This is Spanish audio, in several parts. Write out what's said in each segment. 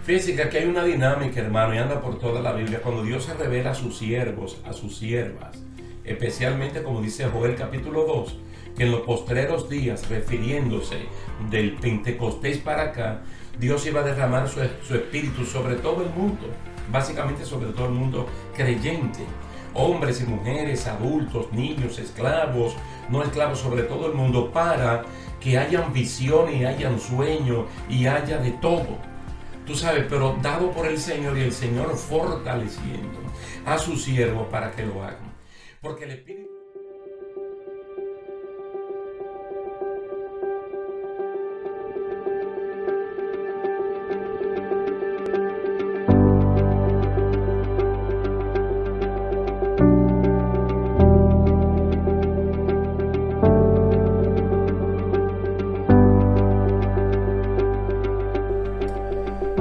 Fíjense que aquí hay una dinámica, hermano, y anda por toda la Biblia. Cuando Dios se revela a sus siervos, a sus siervas, especialmente como dice Joel capítulo 2, que en los postreros días, refiriéndose del Pentecostés para acá, Dios iba a derramar su espíritu sobre todo el mundo, básicamente sobre todo el mundo creyente. Hombres y mujeres, adultos, niños, esclavos, no esclavos, sobre todo el mundo, para que hayan visiones y hayan sueños y haya de todo. Tú sabes, pero dado por el Señor y el Señor fortaleciendo a sus siervos para que lo hagan. Porque el Espíritu...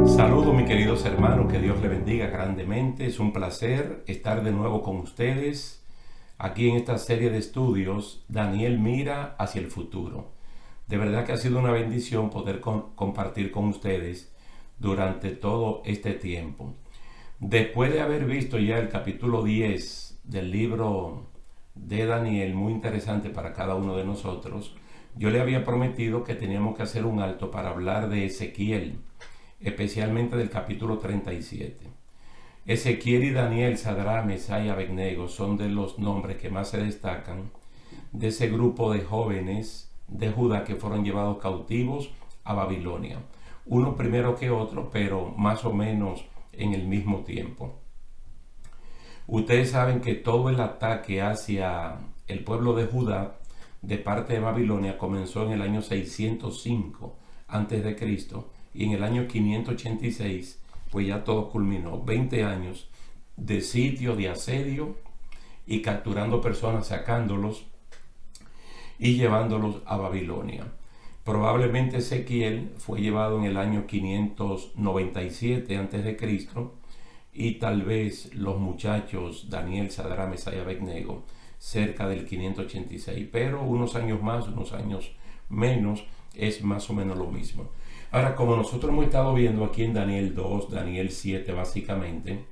Saludos, mis queridos hermanos, que Dios les bendiga grandemente. Es un placer estar de nuevo con ustedes aquí en esta serie de estudios. Daniel mira hacia el futuro. De verdad que ha sido una bendición poder compartir con ustedes durante todo este tiempo. Después de haber visto ya el capítulo 10 del libro de Daniel, muy interesante para cada uno de nosotros, yo le había prometido que teníamos que hacer un alto para hablar de Ezequiel, especialmente del capítulo 37. Ezequiel y Daniel, Sadrach, Mesach y Abednego son de los nombres que más se destacan de ese grupo de jóvenes de Judá que fueron llevados cautivos a Babilonia. Uno primero que otro, pero más o menos en el mismo tiempo. Ustedes saben que todo el ataque hacia el pueblo de Judá de parte de Babilonia comenzó en el año 605 a.C. y en el año 586 pues ya todo culminó. 20 años de sitio, de asedio y capturando personas, sacándolos y llevándolos a Babilonia. Probablemente Ezequiel fue llevado en el año 597 a.C. y tal vez los muchachos Daniel, Sadrach, Mesach y Abednego cerca del 586, pero unos años más, unos años menos, es más o menos lo mismo. Ahora, como nosotros hemos estado viendo aquí en Daniel 2, Daniel 7, básicamente,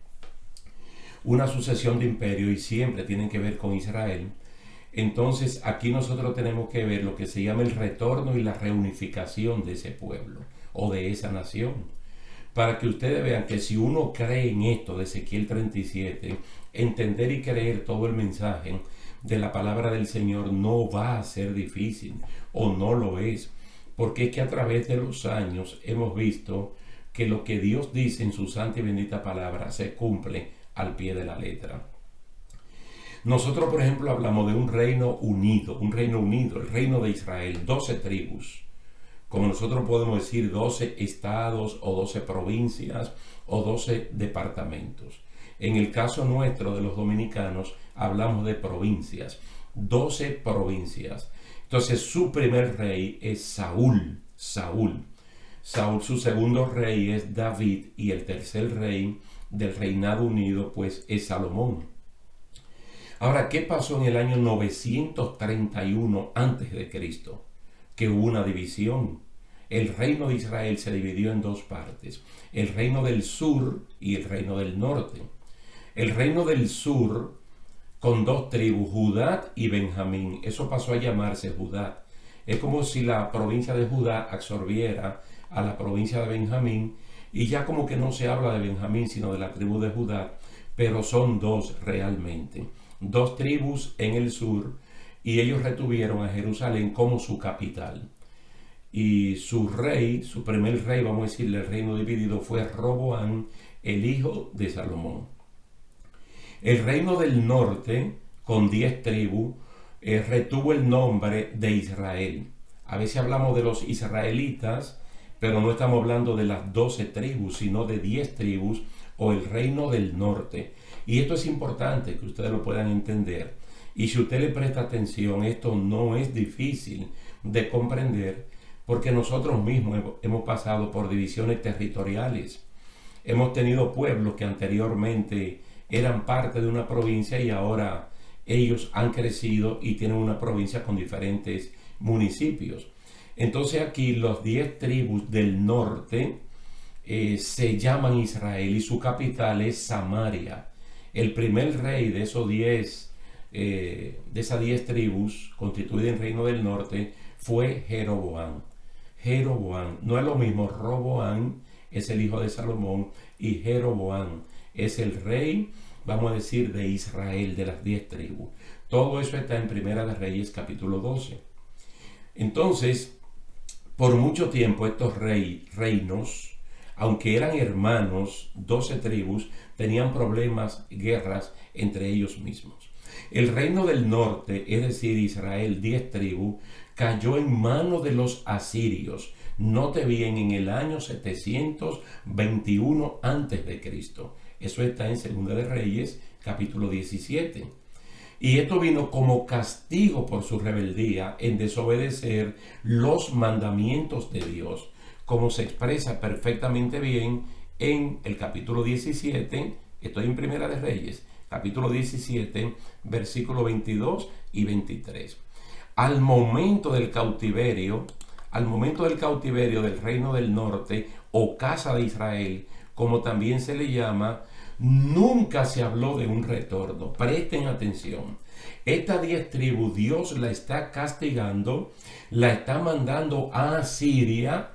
una sucesión de imperios y siempre tienen que ver con Israel, entonces aquí nosotros tenemos que ver lo que se llama el retorno y la reunificación de ese pueblo o de esa nación. Para que ustedes vean que si uno cree en esto de Ezequiel 37, entender y creer todo el mensaje de la palabra del Señor no va a ser difícil o no lo es. Porque es que a través de los años hemos visto que lo que Dios dice en su santa y bendita palabra se cumple al pie de la letra. Nosotros, por ejemplo, hablamos de un reino unido, el reino de Israel, 12 tribus. Como nosotros podemos decir 12 estados o 12 provincias o 12 departamentos. En el caso nuestro de los dominicanos hablamos de provincias, 12 provincias. Entonces su primer rey es Saúl, su segundo rey es David y el tercer rey del reinado unido pues es Salomón. Ahora, ¿qué pasó en el año 931 a.C.? Que hubo una división. El reino de Israel se dividió en dos partes, el reino del sur y el reino del norte. El reino del sur con dos tribus, Judá y Benjamín. Eso pasó a llamarse Judá. Es como si la provincia de Judá absorbiera a la provincia de Benjamín y ya como que no se habla de Benjamín sino de la tribu de Judá, pero son dos realmente. Dos tribus en el sur y ellos retuvieron a Jerusalén como su capital. Y su rey, su primer rey, vamos a decirle el reino dividido, fue Roboam, el hijo de Salomón. El reino del norte, con 10 tribus, retuvo el nombre de Israel. A veces hablamos de los israelitas, pero no estamos hablando de las 12 tribus, sino de 10 tribus o el reino del norte. Y esto es importante que ustedes lo puedan entender. Y si usted le presta atención, esto no es difícil de comprender, porque nosotros mismos hemos pasado por divisiones territoriales. Hemos tenido pueblos que anteriormente eran parte de una provincia y ahora ellos han crecido y tienen una provincia con diferentes municipios. Entonces aquí los 10 tribus del norte se llaman Israel y su capital es Samaria. El primer rey de de esas 10 tribus constituidas en Reino del Norte fue Jeroboam. Jeroboam, no es lo mismo. Roboam es el hijo de Salomón y Jeroboam es el rey, vamos a decir, de Israel, de las 10 tribus. Todo eso está en Primera de Reyes capítulo 12. Entonces, por mucho tiempo estos reinos, aunque eran hermanos, 12 tribus, tenían problemas, guerras entre ellos mismos. El reino del norte, es decir, Israel, 10 tribus, cayó en manos de los asirios. Note bien, en el año 721 a.C. Eso está en Segunda de Reyes, capítulo 17. Y esto vino como castigo por su rebeldía en desobedecer los mandamientos de Dios, como se expresa perfectamente bien en el capítulo 17, estoy en Primera de Reyes, capítulo 17, versículos 22 y 23. Al momento del cautiverio del reino del norte, o casa de Israel, como también se le llama, nunca se habló de un retorno. Presten atención. Estas 10 tribus Dios la está castigando, la está mandando a Asiria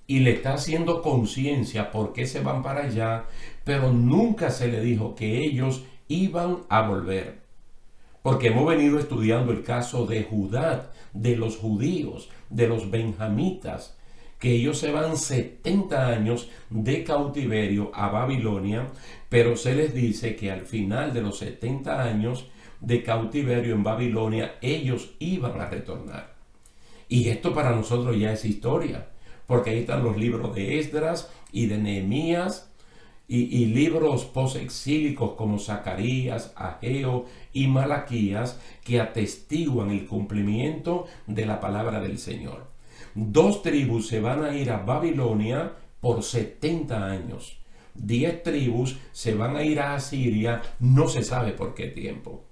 y le está haciendo conciencia por qué se van para allá, pero nunca se le dijo que ellos iban a volver. Porque hemos venido estudiando el caso de Judá, de los judíos, de los benjamitas, que ellos se van 70 años de cautiverio a Babilonia, pero se les dice que al final de los 70 años de cautiverio en Babilonia, ellos iban a retornar. Y esto para nosotros ya es historia, porque ahí están los libros de Esdras y de Nehemías, y libros posexílicos como Zacarías, Ageo y Malaquías, que atestiguan el cumplimiento de la palabra del Señor. 2 tribus se van a ir a Babilonia por 70 años. 10 tribus se van a ir a Asiria, no se sabe por qué tiempo.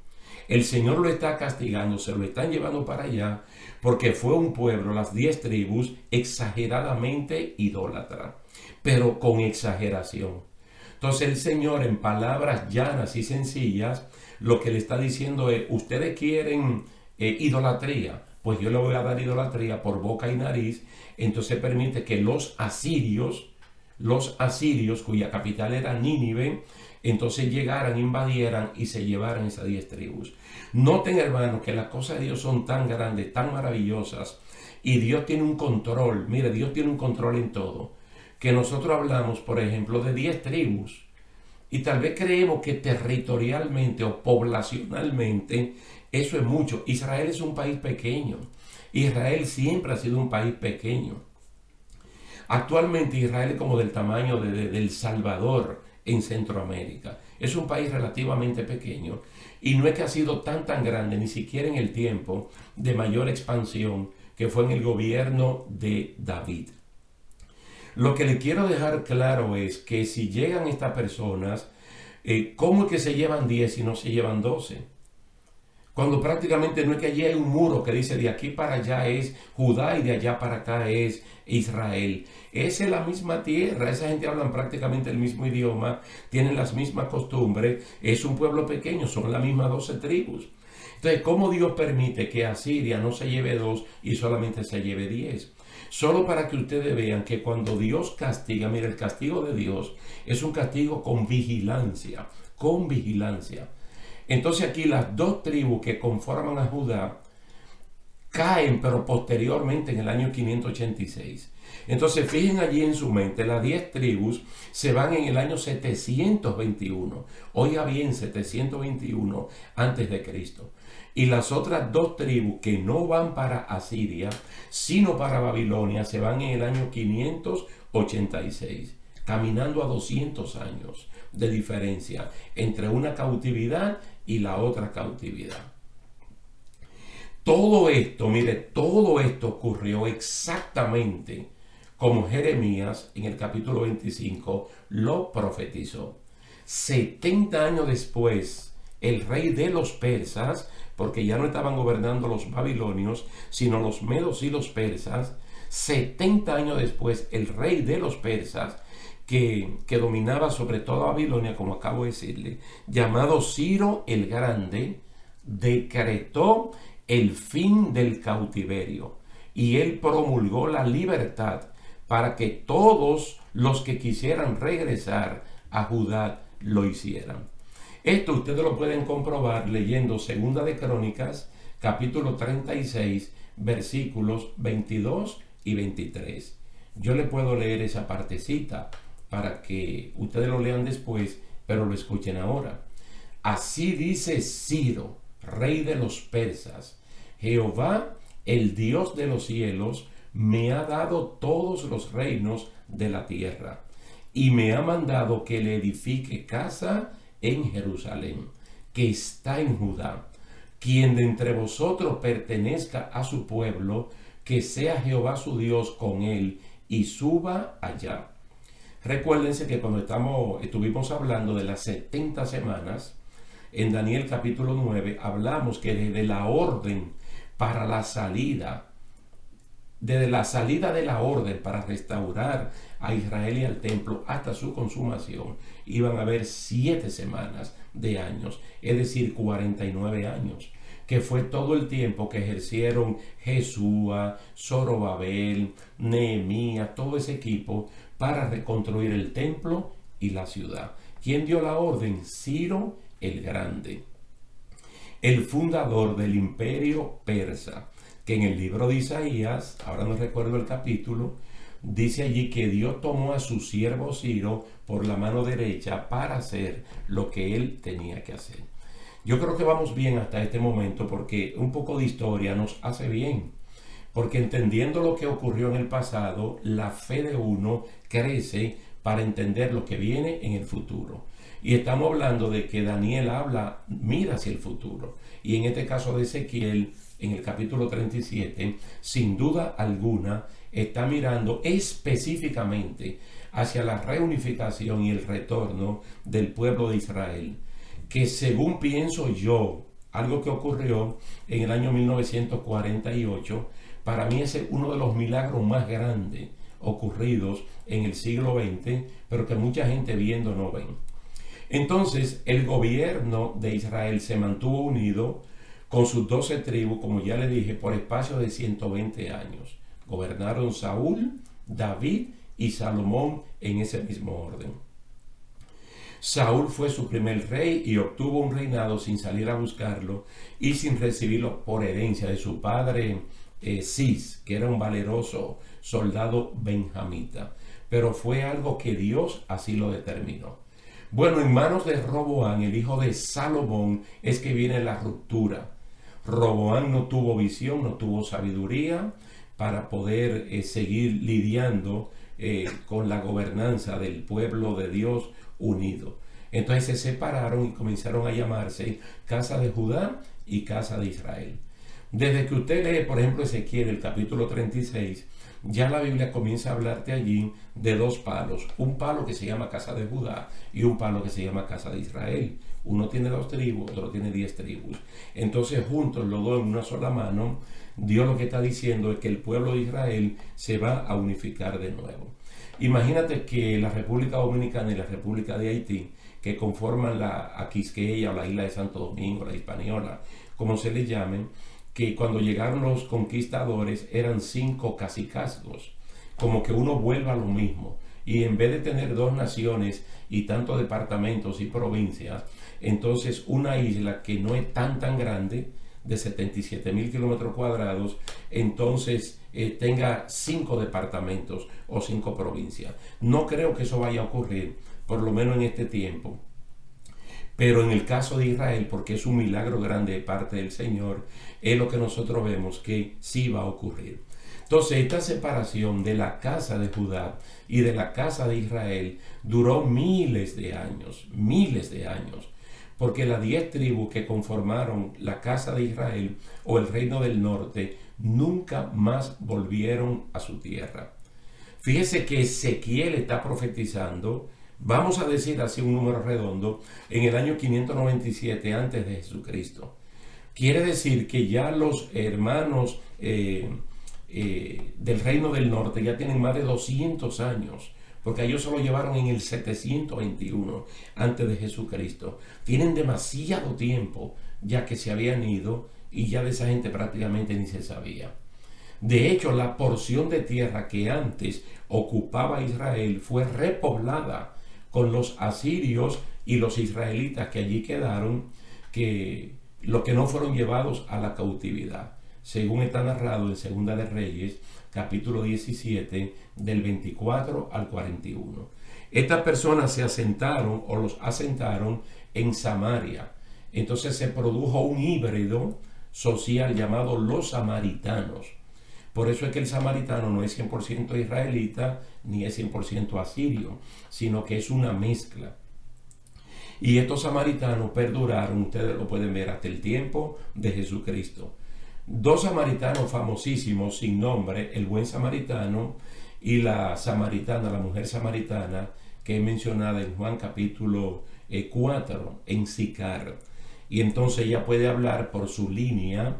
El Señor lo está castigando, se lo están llevando para allá, porque fue un pueblo, las 10 tribus, exageradamente idólatra, pero con exageración. Entonces el Señor, en palabras llanas y sencillas, lo que le está diciendo es: ustedes quieren idolatría, pues yo le voy a dar idolatría por boca y nariz. Entonces permite que los asirios, cuya capital era Nínive, entonces llegaran, invadieran y se llevaran esas 10 tribus. Noten, hermanos, que las cosas de Dios son tan grandes, tan maravillosas, y Dios tiene un control. Mire, Dios tiene un control en todo. Que nosotros hablamos, por ejemplo, de 10 tribus, y tal vez creemos que territorialmente o poblacionalmente eso es mucho. Israel es un país pequeño. Israel siempre ha sido un país pequeño. Actualmente Israel es como del tamaño de El Salvador en Centroamérica. Es un país relativamente pequeño y no es que ha sido tan grande, ni siquiera en el tiempo de mayor expansión que fue en el gobierno de David. Lo que le quiero dejar claro es que si llegan estas personas, ¿cómo es que se llevan 10 y no se llevan 12? Cuando prácticamente no es que allí hay un muro que dice de aquí para allá es Judá y de allá para acá es Israel. Esa es la misma tierra, esa gente habla prácticamente el mismo idioma, tienen las mismas costumbres, es un pueblo pequeño, son las mismas 12 tribus. Entonces, ¿cómo Dios permite que Asiria no se lleve 2 y solamente se lleve 10? Solo para que ustedes vean que cuando Dios castiga, mira, el castigo de Dios es un castigo con vigilancia, con vigilancia. Entonces aquí las 2 tribus que conforman a Judá caen, pero posteriormente en el año 586. Entonces fijen allí en su mente, las 10 tribus se van en el año 721. Oiga bien, 721 antes de Cristo. Y las otras 2 tribus que no van para Asiria, sino para Babilonia, se van en el año 586, caminando a 200 años de diferencia entre una cautividad y la otra cautividad. Todo esto, mire, todo esto ocurrió exactamente como Jeremías en el capítulo 25 lo profetizó. 70 años después, el rey de los persas, porque ya no estaban gobernando los babilonios, sino los medos y los persas, 70 años después, el rey de los persas, que dominaba sobre toda Babilonia, como acabo de decirle, llamado Ciro el Grande, decretó el fin del cautiverio y él promulgó la libertad para que todos los que quisieran regresar a Judá lo hicieran. Esto ustedes lo pueden comprobar leyendo Segunda de Crónicas, capítulo 36, versículos 22 y 23. Yo le puedo leer esa partecita para que ustedes lo lean después, pero lo escuchen ahora. Así dice Ciro, rey de los persas: Jehová, el Dios de los cielos, me ha dado todos los reinos de la tierra, y me ha mandado que le edifique casa en Jerusalén, que está en Judá. Quien de entre vosotros pertenezca a su pueblo, que sea Jehová su Dios con él, y suba allá. Recuérdense que cuando estuvimos hablando de las 70 semanas, en Daniel capítulo 9, hablamos que desde la orden para la salida, desde la salida de la orden para restaurar a Israel y al templo hasta su consumación, iban a haber 7 semanas de años, es decir, 49 años, que fue todo el tiempo que ejercieron Jesúa, Zorobabel, Nehemías, todo ese equipo para reconstruir el templo y la ciudad. ¿Quién dio la orden? Ciro el Grande, el fundador del imperio persa, que en el libro de Isaías, ahora no recuerdo el capítulo, dice allí que Dios tomó a su siervo Ciro por la mano derecha para hacer lo que él tenía que hacer. Yo creo que vamos bien hasta este momento porque un poco de historia nos hace bien. Porque entendiendo lo que ocurrió en el pasado, la fe de uno crece para entender lo que viene en el futuro. Y estamos hablando de que Daniel mira hacia el futuro. Y en este caso de Ezequiel, en el capítulo 37, sin duda alguna, está mirando específicamente hacia la reunificación y el retorno del pueblo de Israel, que según pienso yo, algo que ocurrió en el año 1948, para mí es uno de los milagros más grandes ocurridos en el siglo XX, pero que mucha gente viendo no ven. Entonces, el gobierno de Israel se mantuvo unido con sus 12 tribus, como ya le dije, por espacio de 120 años. Gobernaron Saúl, David y Salomón en ese mismo orden. Saúl fue su primer rey y obtuvo un reinado sin salir a buscarlo y sin recibirlo por herencia de su padre Cis, que era un valeroso soldado benjamita. Pero fue algo que Dios así lo determinó. Bueno, en manos de Roboam, el hijo de Salomón, es que viene la ruptura. Roboam no tuvo visión, no tuvo sabiduría para poder seguir lidiando con la gobernanza del pueblo de Dios unido. Entonces se separaron y comenzaron a llamarse Casa de Judá y Casa de Israel. Desde que usted lee, por ejemplo, Ezequiel, el capítulo 36, ya la Biblia comienza a hablarte allí de 2 palos. Un palo que se llama Casa de Judá y un palo que se llama Casa de Israel. Uno tiene 2 tribus, otro tiene 10 tribus. Entonces, juntos, los dos en una sola mano, Dios lo que está diciendo es que el pueblo de Israel se va a unificar de nuevo. Imagínate que la República Dominicana y la República de Haití, que conforman la Quisqueya o la isla de Santo Domingo, la Hispaniola, como se le llamen, que cuando llegaron los conquistadores eran 5 cacicazgos, como que uno vuelva a lo mismo. Y en vez de tener 2 naciones y tantos departamentos y provincias, entonces una isla que no es tan grande, de 77,000 kilómetros cuadrados, entonces tenga 5 departamentos o 5 provincias. No creo que eso vaya a ocurrir, por lo menos en este tiempo. Pero en el caso de Israel, porque es un milagro grande de parte del Señor, es lo que nosotros vemos que sí va a ocurrir. Entonces, esta separación de la casa de Judá y de la casa de Israel duró miles de años, porque las 10 tribus que conformaron la casa de Israel o el reino del norte nunca más volvieron a su tierra. Fíjese que Ezequiel está profetizando, vamos a decir así un número redondo, en el año 597 antes de Jesucristo. Quiere decir que ya los hermanos del Reino del Norte ya tienen más de 200 años, porque ellos se lo llevaron en el 721 antes de Jesucristo. Tienen demasiado tiempo ya que se habían ido y ya de esa gente prácticamente ni se sabía. De hecho, la porción de tierra que antes ocupaba Israel fue repoblada con los asirios y los israelitas que allí quedaron, que los que no fueron llevados a la cautividad, según está narrado en Segunda de Reyes, capítulo 17, del 24 al 41. Estas personas se asentaron o los asentaron en Samaria. Entonces se produjo un híbrido social llamado los samaritanos. Por eso es que el samaritano no es 100% israelita ni es 100% asirio, sino que es una mezcla. Y estos samaritanos perduraron, ustedes lo pueden ver, hasta el tiempo de Jesucristo. Dos samaritanos famosísimos sin nombre, el buen samaritano y la samaritana, la mujer samaritana, que es mencionada en Juan capítulo 4, en Sicar. Y entonces ella puede hablar por su línea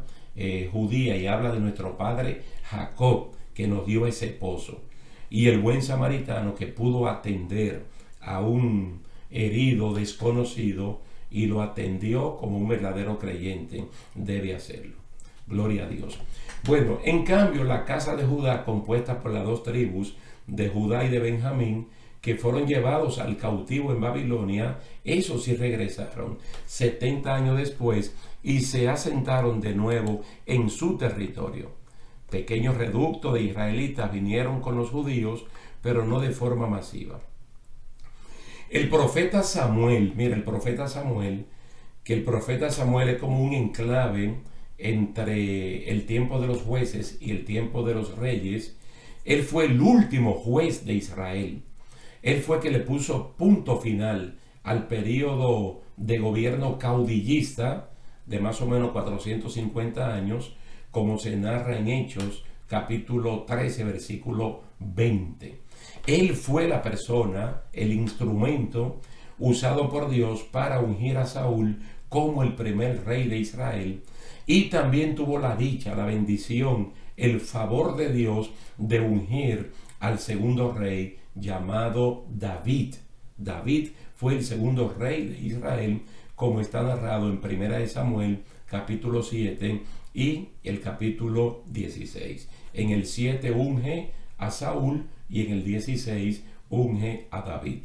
judía y habla de nuestro padre Jacob, que nos dio ese pozo. Y el buen samaritano que pudo atender a un herido desconocido y lo atendió como un verdadero creyente debe hacerlo. Gloria a Dios. Bueno, en cambio, la casa de Judá, compuesta por las dos tribus de Judá y de Benjamín, que fueron llevados al cautivo en Babilonia, esos sí regresaron 70 años después y se asentaron de nuevo en su territorio. Pequeños reductos de israelitas vinieron con los judíos, pero no de forma masiva. El profeta Samuel, mira, el profeta Samuel, que el profeta Samuel es como un enclave entre el tiempo de los jueces y el tiempo de los reyes. Él fue el último juez de Israel. Él fue que le puso punto final al periodo de gobierno caudillista de más o menos 450 años, como se narra en Hechos, capítulo 13, versículo 20. Él fue la persona, el instrumento usado por Dios para ungir a Saúl como el primer rey de Israel, y también tuvo la dicha, la bendición, el favor de Dios de ungir al segundo rey llamado David. David fue el segundo rey de Israel, como está narrado en Primera de Samuel, capítulo 7 y el capítulo 16. En el 7 unge a Saúl y en el 16 unge a David.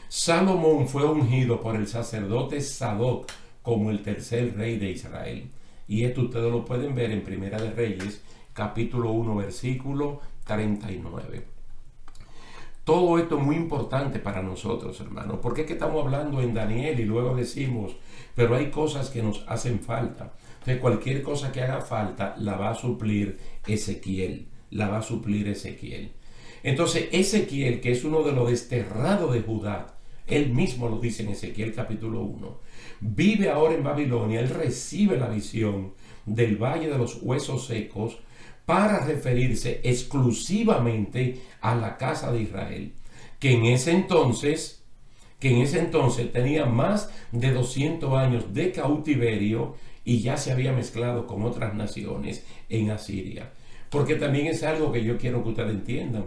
Salomón fue ungido por el sacerdote Sadoc como el tercer rey de Israel. Y esto ustedes lo pueden ver en Primera de Reyes, capítulo 1, versículo 39. Todo esto es muy importante para nosotros, hermanos, porque es que estamos hablando en Daniel y luego decimos, pero hay cosas que nos hacen falta. Entonces, cualquier cosa que haga falta la va a suplir Ezequiel, Entonces, Ezequiel, que es uno de los desterrados de Judá, él mismo lo dice en Ezequiel capítulo 1, vive ahora en Babilonia. Él recibe la visión del valle de los huesos secos para referirse exclusivamente a la casa de Israel, que en ese entonces tenía más de 200 años de cautiverio y ya se había mezclado con otras naciones en Asiria. Porque también es algo que yo quiero que ustedes entiendan.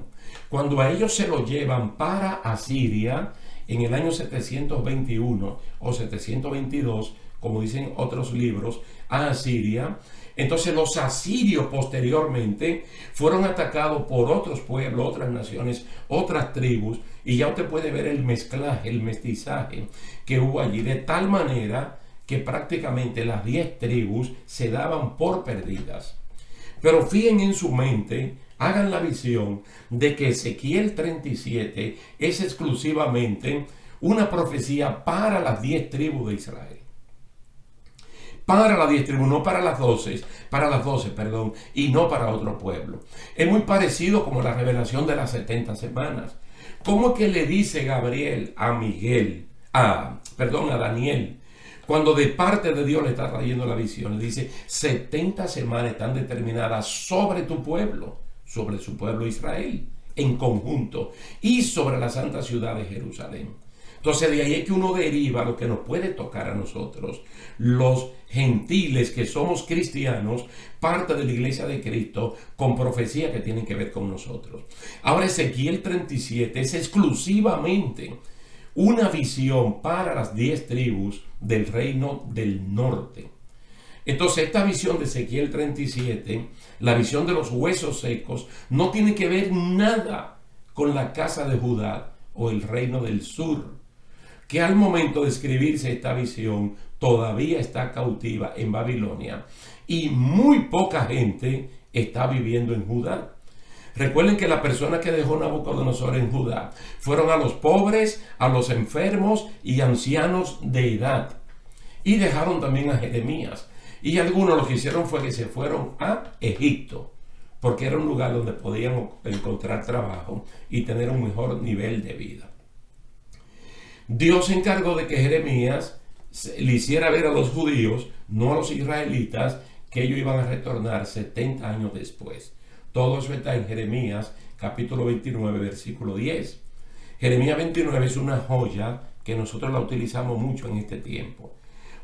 Cuando a ellos se lo llevan para Asiria en el año 721 o 722, como dicen otros libros, a Asiria, entonces los asirios posteriormente fueron atacados por otros pueblos, otras naciones, otras tribus, y ya usted puede ver el mezclaje, el mestizaje que hubo allí, de tal manera que prácticamente las 10 tribus se daban por perdidas. Pero fíjense en su mente, hagan la visión de que Ezequiel 37 es exclusivamente una profecía para las 10 tribus de Israel. Para las 10 tribus, no para las 12, y no para otro pueblo. Es muy parecido como la revelación de las 70 semanas. ¿Cómo es que le dice Gabriel a Daniel, cuando de parte de Dios le está trayendo la visión? Le dice, 70 semanas están determinadas sobre tu pueblo, sobre su pueblo Israel, en conjunto, y sobre la santa ciudad de Jerusalén. Entonces de ahí es que uno deriva lo que nos puede tocar a nosotros, los gentiles que somos cristianos, parte de la iglesia de Cristo, con profecía que tienen que ver con nosotros. Ahora Ezequiel 37 es exclusivamente una visión para las 10 tribus del reino del norte. Entonces esta visión de Ezequiel 37, la visión de los huesos secos, no tiene que ver nada con la casa de Judá o el reino del sur, que al momento de escribirse esta visión todavía está cautiva en Babilonia y muy poca gente está viviendo en Judá. Recuerden que la persona que dejó Nabucodonosor en Judá fueron a los pobres, a los enfermos y ancianos de edad. Y dejaron también a Jeremías. Y algunos lo que hicieron fue que se fueron a Egipto, porque era un lugar donde podían encontrar trabajo y tener un mejor nivel de vida. Dios se encargó de que Jeremías le hiciera ver a los judíos, no a los israelitas, que ellos iban a retornar 70 años después. Todo eso está en Jeremías capítulo 29, versículo 10. Jeremías 29 es una joya que nosotros la utilizamos mucho en este tiempo.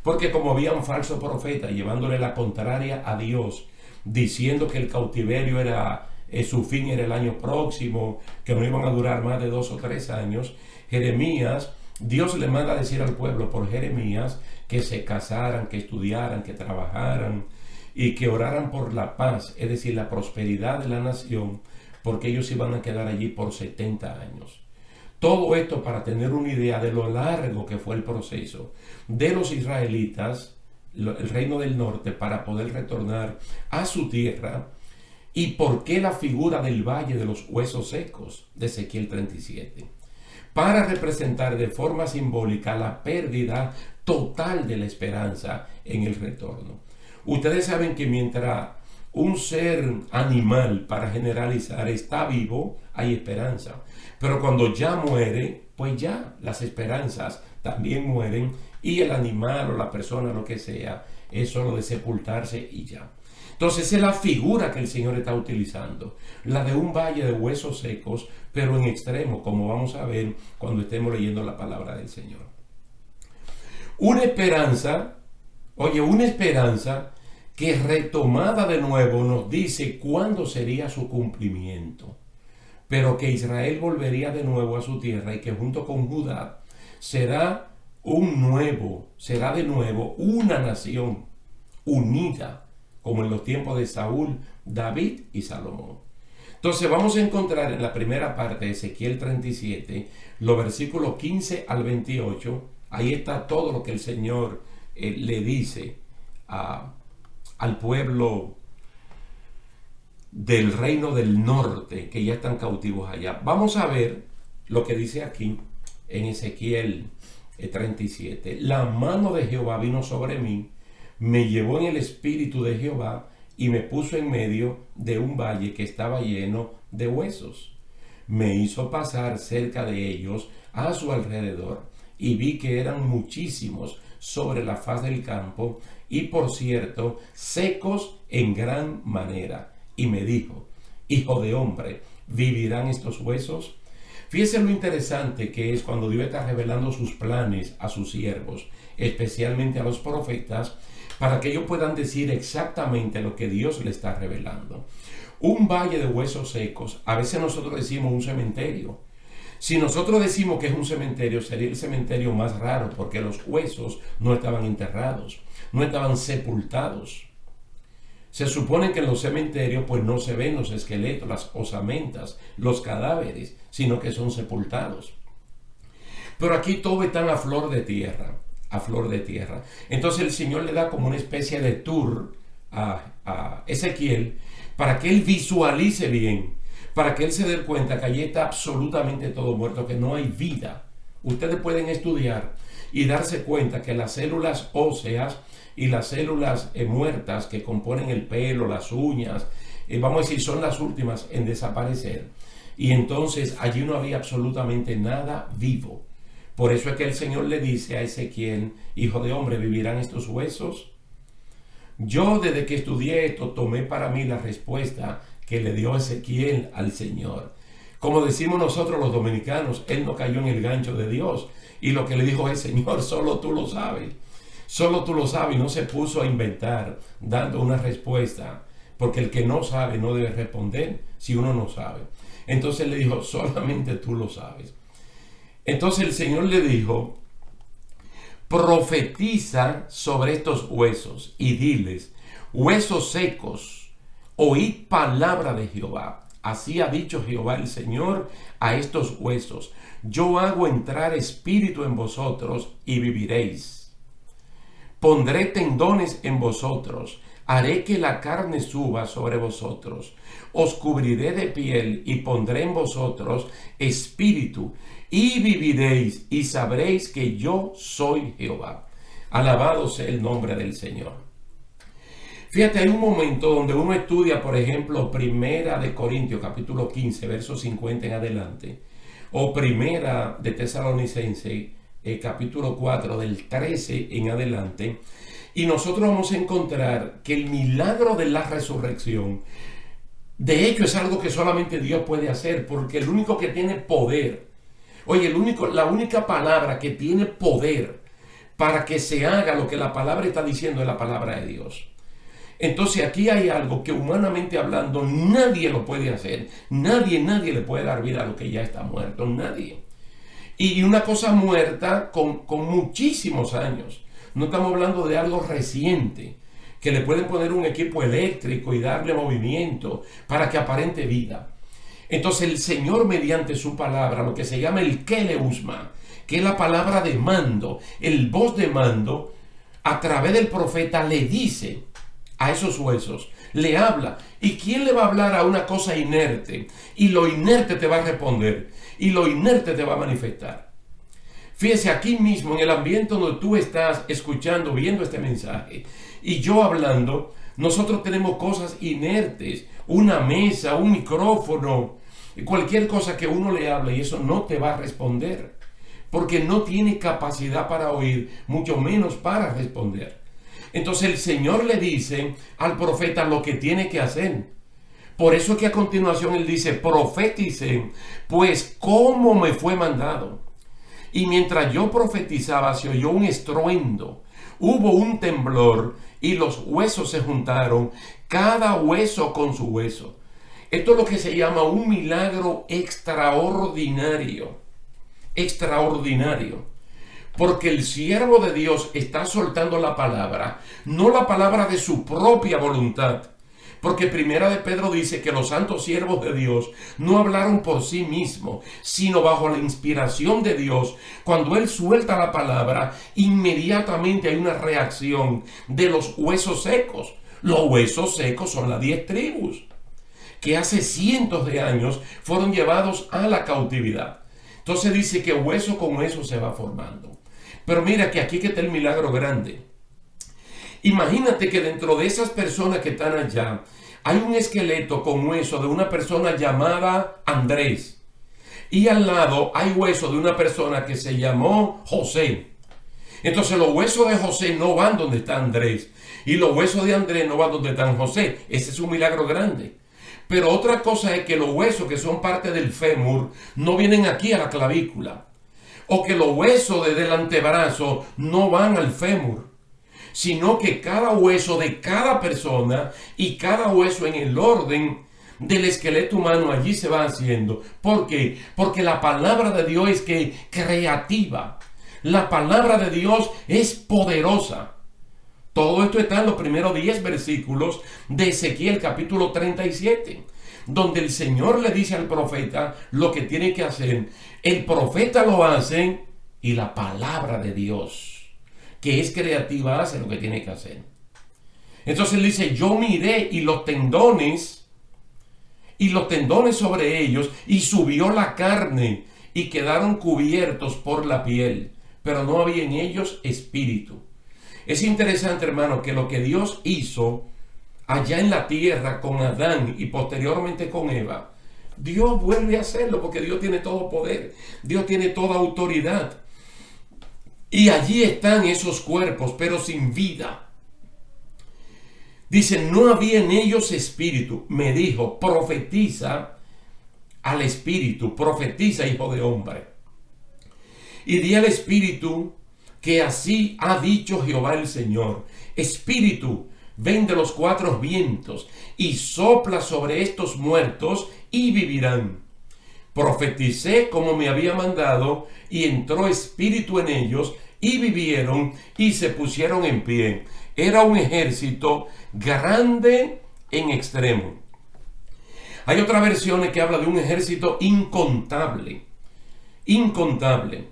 Porque como había un falso profeta llevándole la contraria a Dios, diciendo que el cautiverio era, su fin era el año próximo, que no iban a durar más de 2 o 3 años, Jeremías, Dios le manda a decir al pueblo por Jeremías que se casaran, que estudiaran, que trabajaran y que oraran por la paz, es decir, la prosperidad de la nación, porque ellos iban a quedar allí por 70 años. Todo esto para tener una idea de lo largo que fue el proceso de los israelitas, el reino del norte, para poder retornar a su tierra, y por qué la figura del valle de los huesos secos de Ezequiel 37. Para representar de forma simbólica la pérdida total de la esperanza en el retorno. Ustedes saben que mientras un ser animal, para generalizar, está vivo, hay esperanza. Pero cuando ya muere, pues ya las esperanzas también mueren y el animal o la persona, lo que sea, es solo de sepultarse y ya. Entonces esa es la figura que el Señor está utilizando, la de un valle de huesos secos, pero en extremo, como vamos a ver cuando estemos leyendo la palabra del Señor. Una esperanza, una esperanza que retomada de nuevo nos dice cuándo sería su cumplimiento, pero que Israel volvería de nuevo a su tierra y que junto con Judá será de nuevo una nación unida, como en los tiempos de Saúl, David y Salomón. Entonces vamos a encontrar en la primera parte de Ezequiel 37, los versículos 15 al 28, ahí está todo lo que el Señor le dice al pueblo del reino del norte, que ya están cautivos allá. Vamos a ver lo que dice aquí en Ezequiel 37. La mano de Jehová vino sobre mí, me llevó en el espíritu de Jehová y me puso en medio de un valle que estaba lleno de huesos. Me hizo pasar cerca de ellos a su alrededor y vi que eran muchísimos sobre la faz del campo y, por cierto, secos en gran manera. Y me dijo: hijo de hombre, ¿vivirán estos huesos? Fíjese lo interesante que es cuando Dios está revelando sus planes a sus siervos, especialmente a los profetas, para que ellos puedan decir exactamente lo que Dios le está revelando. Un valle de huesos secos, a veces nosotros decimos un cementerio. Si nosotros decimos que es un cementerio, sería el cementerio más raro, porque los huesos no estaban enterrados, no estaban sepultados. Se supone que en los cementerios pues no se ven los esqueletos, las osamentas, los cadáveres, sino que son sepultados. Pero aquí todo está a flor de tierra, a flor de tierra. Entonces el Señor le da como una especie de tour a Ezequiel para que él visualice bien, para que él se dé cuenta que allí está absolutamente todo muerto, que no hay vida. Ustedes pueden estudiar y darse cuenta que las células óseas y las células muertas que componen el pelo, las uñas, vamos a decir, son las últimas en desaparecer. Y entonces allí no había absolutamente nada vivo. Por eso es que el Señor le dice a Ezequiel: hijo de hombre, ¿vivirán estos huesos? Yo, desde que estudié esto, tomé para mí la respuesta que le dio Ezequiel al Señor. Como decimos nosotros los dominicanos, él no cayó en el gancho de Dios. Y lo que le dijo es: Señor, solo tú lo sabes. Solo tú lo sabes. Y no se puso a inventar dando una respuesta. Porque el que no sabe no debe responder si uno no sabe. Entonces le dijo: solamente tú lo sabes. Entonces el Señor le dijo: profetiza sobre estos huesos y diles: huesos secos, oíd palabra de Jehová. Así ha dicho Jehová el Señor a estos huesos: yo hago entrar espíritu en vosotros y viviréis. Pondré tendones en vosotros, haré que la carne suba sobre vosotros, os cubriré de piel y pondré en vosotros espíritu y viviréis y sabréis que yo soy Jehová. Alabado sea el nombre del Señor. Fíjate, hay un momento donde uno estudia, por ejemplo, Primera de Corintios, capítulo 15, versos 50 en adelante, o Primera de Tesalonicenses, capítulo 4, del 13 en adelante, y nosotros vamos a encontrar que el milagro de la resurrección, de hecho, es algo que solamente Dios puede hacer, porque el único que tiene poder, oye, la única palabra que tiene poder para que se haga lo que la palabra está diciendo es la palabra de Dios. Entonces aquí hay algo que, humanamente hablando, nadie lo puede hacer. Nadie le puede dar vida a lo que ya está muerto. Nadie. Y una cosa muerta con muchísimos años. No estamos hablando de algo reciente, que le pueden poner un equipo eléctrico y darle movimiento para que aparente vida. Entonces el Señor, mediante su palabra, lo que se llama el Keleusma, que es la palabra de mando, el voz de mando, a través del profeta le dice a esos huesos, le habla. ¿Y quién le va a hablar a una cosa inerte? Y lo inerte te va a responder, y lo inerte te va a manifestar. Fíjese, aquí mismo, en el ambiente donde tú estás escuchando, viendo este mensaje, y yo hablando, nosotros tenemos cosas inertes, una mesa, un micrófono, cualquier cosa que uno le hable, y eso no te va a responder, porque no tiene capacidad para oír, mucho menos para responder. Entonces el Señor le dice al profeta lo que tiene que hacer. Por eso que a continuación él dice: profeticen, pues como me fue mandado. Y mientras yo profetizaba, se oyó un estruendo, hubo un temblor y los huesos se juntaron, cada hueso con su hueso. Esto es lo que se llama un milagro extraordinario. Extraordinario. Porque el siervo de Dios está soltando la palabra, no la palabra de su propia voluntad. Porque Primera de Pedro dice que los santos siervos de Dios no hablaron por sí mismos, sino bajo la inspiración de Dios. Cuando Él suelta la palabra, inmediatamente hay una reacción de los huesos secos. Los huesos secos son las 10 tribus, que hace cientos de años fueron llevados a la cautividad. Entonces dice que hueso con hueso se va formando. Pero mira que aquí que está el milagro grande. Imagínate que dentro de esas personas que están allá hay un esqueleto con hueso de una persona llamada Andrés. Y al lado hay hueso de una persona que se llamó José. Entonces los huesos de José no van donde está Andrés. Y los huesos de Andrés no van donde está José. Ese es un milagro grande. Pero otra cosa es que los huesos que son parte del fémur no vienen aquí a la clavícula. O que los huesos del antebrazo no van al fémur, sino que cada hueso de cada persona y cada hueso en el orden del esqueleto humano allí se va haciendo. ¿Por qué? Porque la palabra de Dios es creativa. La palabra de Dios es poderosa. Todo esto está en los primeros 10 versículos de Ezequiel capítulo 37. Donde el Señor le dice al profeta lo que tiene que hacer. El profeta lo hace y la palabra de Dios, que es creativa, hace lo que tiene que hacer. Entonces él dice: yo miré y los tendones sobre ellos, y subió la carne y quedaron cubiertos por la piel, pero no había en ellos espíritu. Es interesante, hermano, que lo que Dios hizo allá en la tierra con Adán y posteriormente con Eva, Dios vuelve a hacerlo, porque Dios tiene todo poder, Dios tiene toda autoridad. Y allí están esos cuerpos, pero sin vida. Dice: no había en ellos espíritu. Me dijo: profetiza al espíritu: profetiza, hijo de hombre. Y di al espíritu que así ha dicho Jehová el Señor: Espíritu, ven de los cuatro vientos y sopla sobre estos muertos y vivirán. Profeticé como me había mandado, y entró espíritu en ellos, y vivieron y se pusieron en pie. Era un ejército grande en extremo. Hay otras versiones que habla de un ejército incontable. Incontable.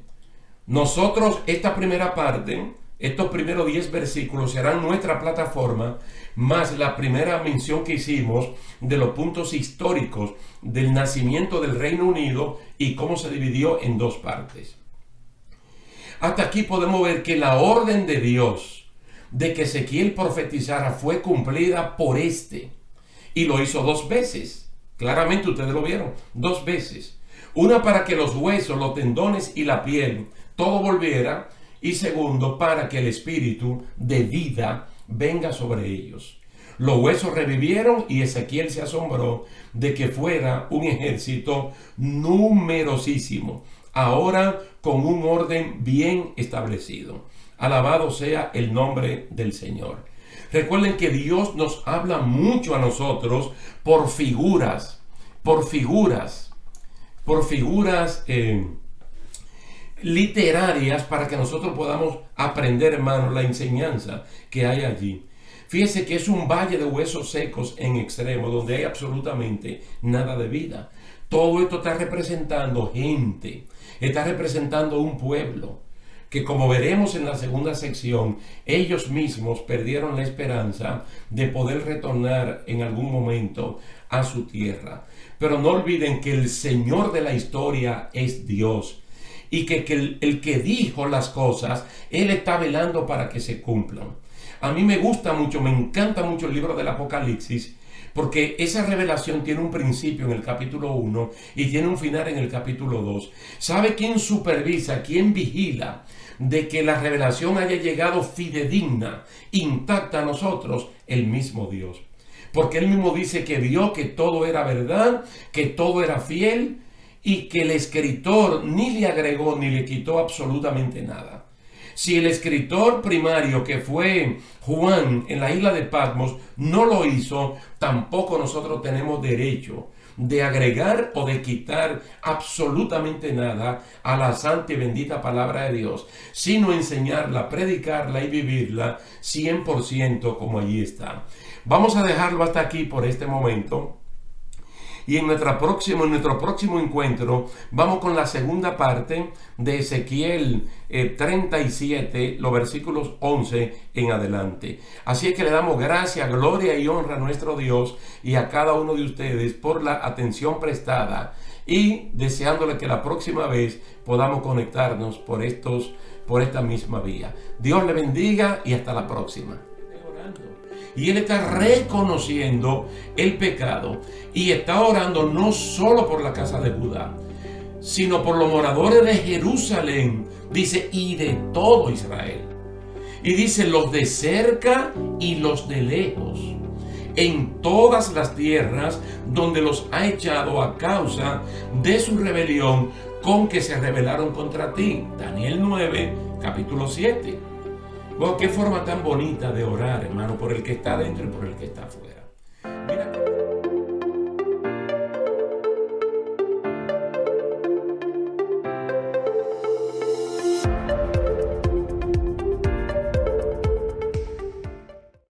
Nosotros, esta primera parte, estos primeros 10 versículos serán nuestra plataforma, más la primera mención que hicimos de los puntos históricos del nacimiento del Reino Unido y cómo se dividió en dos partes. Hasta aquí podemos ver que la orden de Dios de que Ezequiel profetizara fue cumplida por este, y lo hizo 2 veces. Claramente ustedes lo vieron, 2 veces. Una para que los huesos, los tendones y la piel, todo volviera, y segundo, para que el espíritu de vida venga sobre ellos. Los huesos revivieron y Ezequiel se asombró de que fuera un ejército numerosísimo, ahora con un orden bien establecido. Alabado sea el nombre del Señor. Recuerden que Dios nos habla mucho a nosotros por figuras literarias, para que nosotros podamos aprender, hermanos, la enseñanza que hay allí. Fíjese que es un valle de huesos secos en extremo, donde hay absolutamente nada de vida. Todo esto está representando gente, está representando un pueblo, que, como veremos en la segunda sección, ellos mismos perdieron la esperanza de poder retornar en algún momento a su tierra. Pero no olviden que el Señor de la historia es Dios, y que el que dijo las cosas, Él está velando para que se cumplan. A mí me gusta mucho, me encanta mucho el libro del Apocalipsis, porque esa revelación tiene un principio en el capítulo 1 y tiene un final en el capítulo 2. ¿Sabe quién supervisa, quién vigila de que la revelación haya llegado fidedigna, intacta a nosotros? El mismo Dios. Porque Él mismo dice que vio que todo era verdad, que todo era fiel, y que el escritor ni le agregó ni le quitó absolutamente nada. Si el escritor primario, que fue Juan en la isla de Patmos, no lo hizo, tampoco nosotros tenemos derecho de agregar o de quitar absolutamente nada a la santa y bendita palabra de Dios, sino enseñarla, predicarla y vivirla 100% como allí está. Vamos a dejarlo hasta aquí por este momento. Y en nuestro próximo encuentro vamos con la segunda parte de Ezequiel 37, los versículos 11 en adelante. Así es que le damos gracias, gloria y honra a nuestro Dios y a cada uno de ustedes por la atención prestada, y deseándole que la próxima vez podamos conectarnos por esta misma vía. Dios le bendiga y hasta la próxima. Y él está reconociendo el pecado y está orando no solo por la casa de Judá, sino por los moradores de Jerusalén, dice, y de todo Israel. Y dice, los de cerca y los de lejos, en todas las tierras donde los ha echado a causa de su rebelión con que se rebelaron contra ti. Daniel 9, capítulo 7. Bueno, qué forma tan bonita de orar, hermano, por el que está dentro y por el que está afuera.